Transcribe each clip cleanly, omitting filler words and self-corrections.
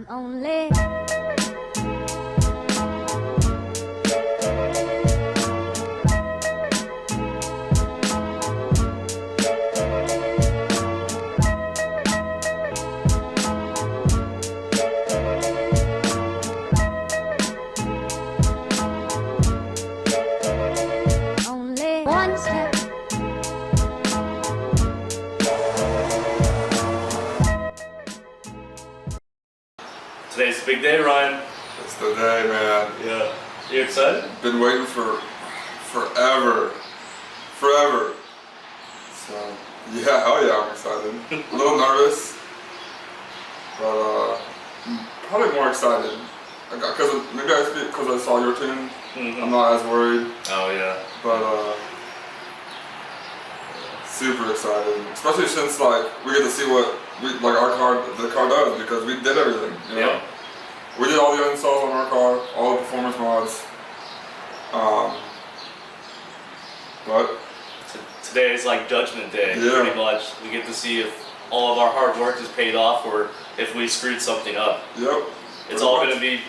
I'm only one step. Today's a big day, Ryan. It's the day, man. Yeah. You excited? Been waiting for forever. So, yeah, hell yeah, I'm excited. A little nervous, but probably more excited. Because I saw your tune, I'm not as worried. Oh yeah. But super excited, especially since like we get to see what the car does, because we did everything. You know? Yeah. We did all the installs on our car, all the performance mods. But Today is like Judgment Day, yeah. pretty much. We get to see if all of our hard work is paid off or if we screwed something up. Yep. It's all going to be,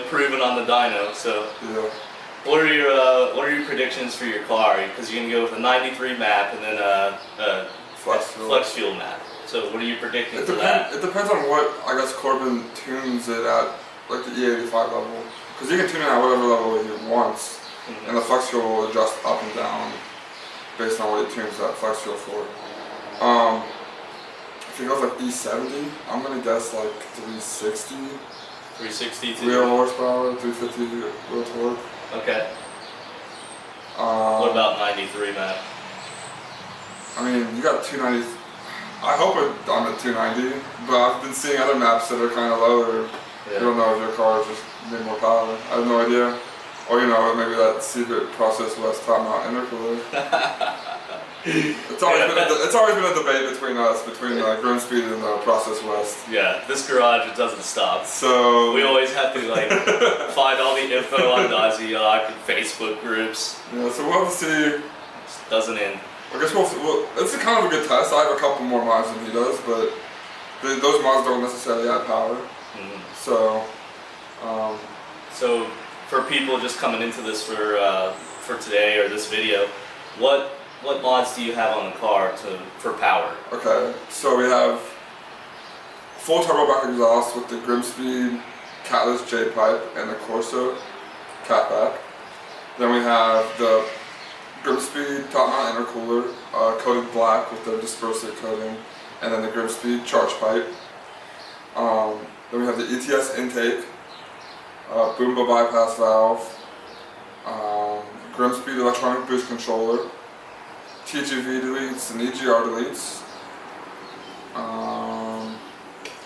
proven on the dyno. So, yeah. what are your predictions for your car? Because you're going to go with a 93 map and then a flex fuel map. So, what are you predicting for that? It depends on what Corbin tunes it at, like the E85 level. Because you can tune it at whatever level he wants, and the flex fuel will adjust up and down based on what he tunes that flex fuel for. If he goes like E70, I'm gonna guess like 360. 360 real horsepower, 350 real torque. Okay. What about 93 map? I mean, you got 290. I hope it's on the 290, but I've been seeing other maps that are kind of lower. Yeah. You don't know if your car is just need more power. I have no idea. Or maybe that secret Process West top mount intercooler. It's always been a debate between us, between Grimmspeed and Process West. Yeah, this garage, it doesn't stop. So we always have to find all the info on dyalla and Facebook groups. Yeah, so we'll have to see. It doesn't end. I guess it's kind of a good test. I have a couple more mods than he does, but those mods don't necessarily add power. So for people just coming into this for today or this video, what mods do you have on the car for power? Okay, so we have full turbo back exhaust with the Grimmspeed catless jpipe and the Corsa catback. Then we have the Grimmspeed top mount intercooler coated black with the dispersive coating, and then the Grimmspeed charge pipe. Then we have the ETS intake, Boomba bypass valve, Grimmspeed electronic boost controller, TGV deletes and EGR deletes. I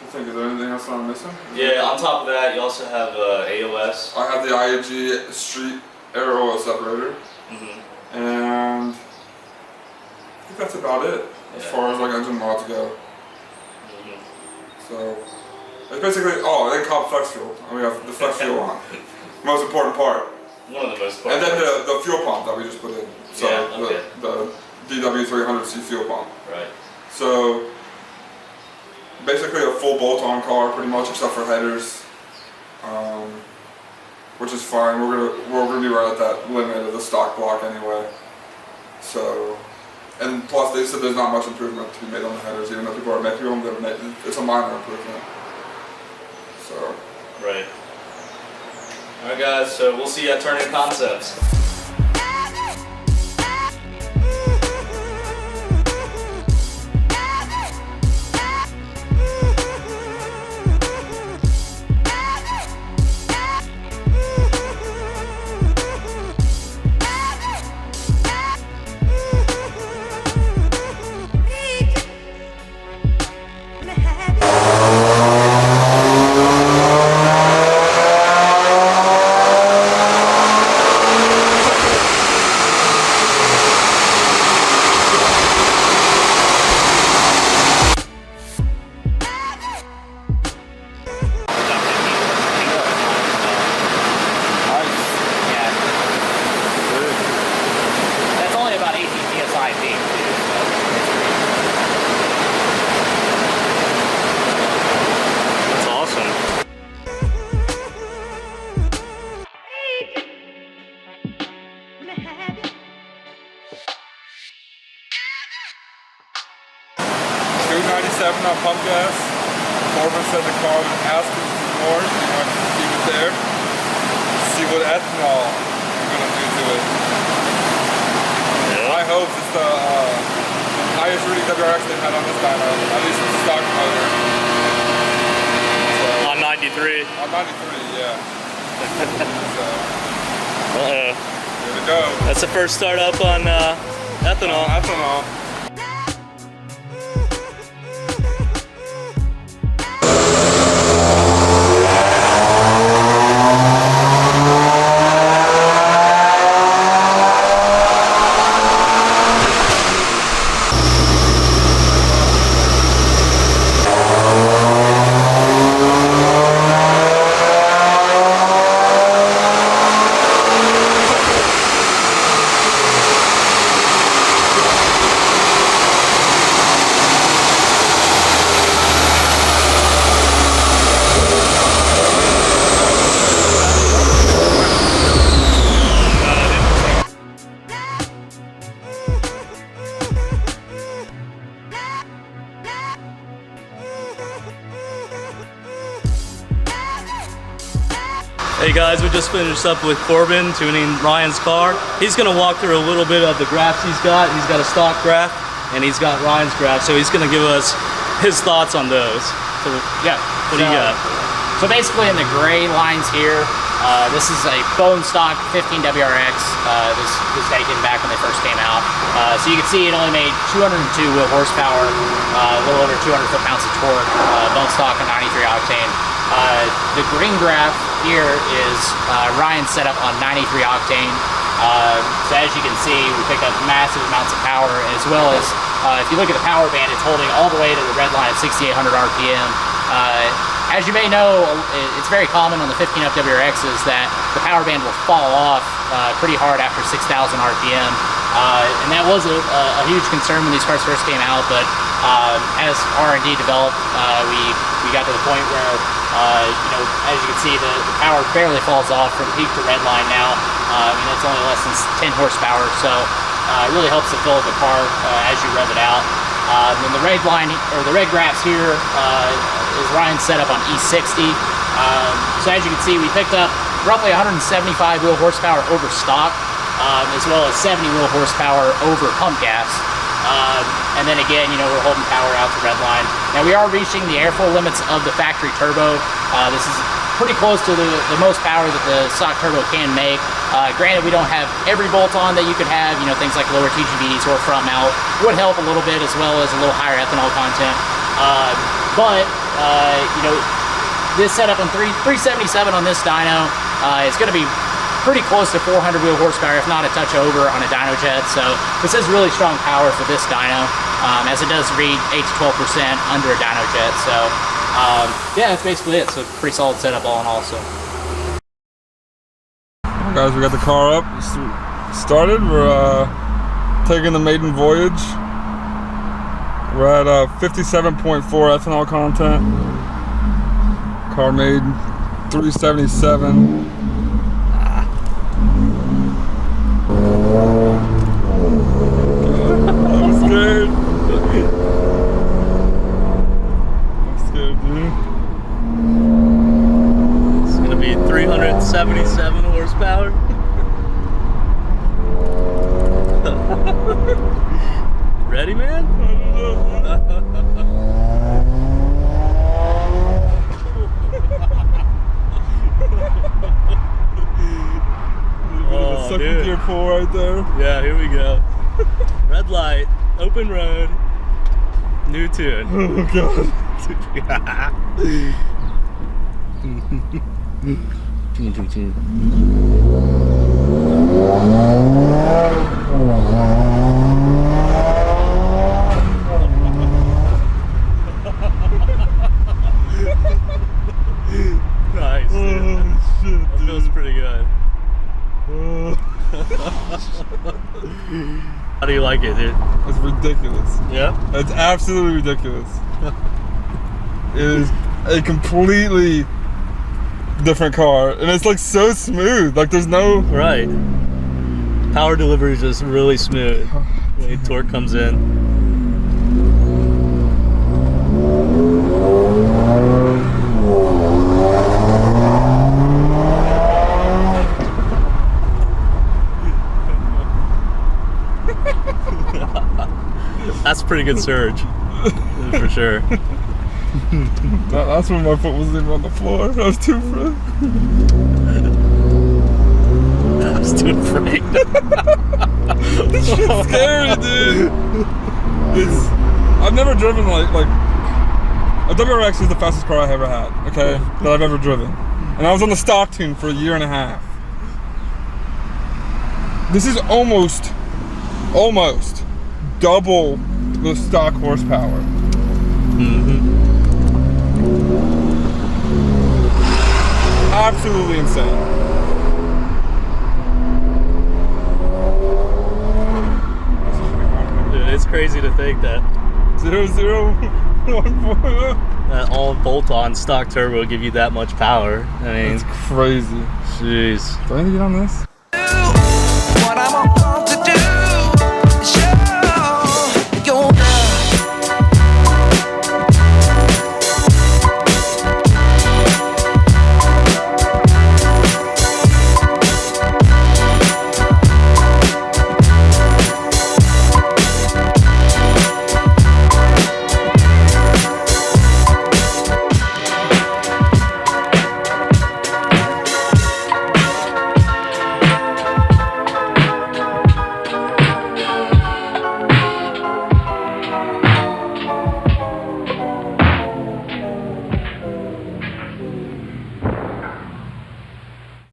think, is there anything else I'm missing? Yeah, on top of that, you also have AOS. I have the IAG street air oil separator. And I think that's about it as far as engine mods go. So it's basically, and then Cobb Flex fuel. And we have the flex fuel on. Most important part. One of the most important. And then the fuel pump that we just put in. So the DW300C fuel pump. Right. So basically a full bolt-on car, pretty much, except for headers, which is fine. We're gonna be right at that limit of the stock block anyway. So, and plus they said there's not much improvement to be made on the headers, even though people are making them. It's a minor improvement. So. Right. All right, guys. So we'll see you at Turnin Concepts. starting on pump gas. Corbin said the car was asking for more, so you want to keep it there. See what ethanol we're going to do to it. My hopes it's the highest RED WRX they've had on this dyno, at least with the stock motor. So, On 93. on 93, yeah. So, Uh-oh. here we go. That's the first start up on ethanol. Ethanol. Hey guys, we just finished up with Corbin tuning Ryan's car. He's gonna walk through a little bit of the graphs he's got. He's got a stock graph and he's got Ryan's graph, so he's gonna give us his thoughts on those. So yeah, what do you got? So basically in the gray lines here, this is a bone stock 15 WRX. This was taken back when they first came out. So you can see it only made 202 wheel horsepower, a little over 200 foot-pounds of torque, bone stock and 93 octane. The green graph here is Ryan's setup on 93 octane. So as you can see, we pick up massive amounts of power, as well as if you look at the power band, it's holding all the way to the red line of 6,800 RPM. As you may know, it's very common on the 15 up WRXs that the power band will fall off pretty hard after 6,000 RPM. And that was a huge concern when these cars first came out, but as R&D developed, we got to the point where, you know, as you can see, the power barely falls off from peak to red line now. I mean, it's only less than 10 horsepower, so it really helps to fill the car as you rev it out. And the red line, or the red graphs here, is Ryan's setup on E60. So as you can see, we picked up roughly 175 wheel horsepower over stock, as well as 70 wheel horsepower over pump gas. And then again, you know, we're holding power out to red line. Now we are reaching the airflow limits of the factory turbo. This is pretty close to the most power that the stock turbo can make. Granted, we don't have every bolt-on that you could have, you know, things like lower TGVs or front mount would help a little bit, as well as a little higher ethanol content. But you know, this setup on 377 on this dyno is going to be pretty close to 400 wheel horsepower, if not a touch over on a dyno jet. So this is really strong power for this dyno, as it does read 8 to 12% under a dyno jet. So yeah, that's basically it. So pretty solid setup all in all. So Guys, we got the car up, started. We're taking the maiden voyage. We're at 57.4 ethanol content. Car made 377. I'm scared. I'm scared, dude. It's gonna be 377 horsepower. Ready, man? Oh, second gear pull right there. Yeah, here we go. Red light, open road, new tune. Oh god. Nice, dude. Oh shit, That feels pretty good. How do you like it, dude? It's ridiculous. Yeah? It's absolutely ridiculous. It is a completely different car, and it's like so smooth. Like there's no Right. Power delivery is just really smooth when the torque comes in. good surge. For sure. That's when my foot wasn't even on the floor. I was too afraid. I was too afraid. This shit's scary, dude. I've never driven like a WRX is the fastest car I ever had. Okay, that I've ever driven, and I was on the stock tune for a year and a half. This is almost double the stock horsepower. Absolutely insane. Dude, it's crazy to think that 0014. that all bolt-on stock turbo give you that much power. I mean, It's crazy. jeez. Do I need to get on this? What I'm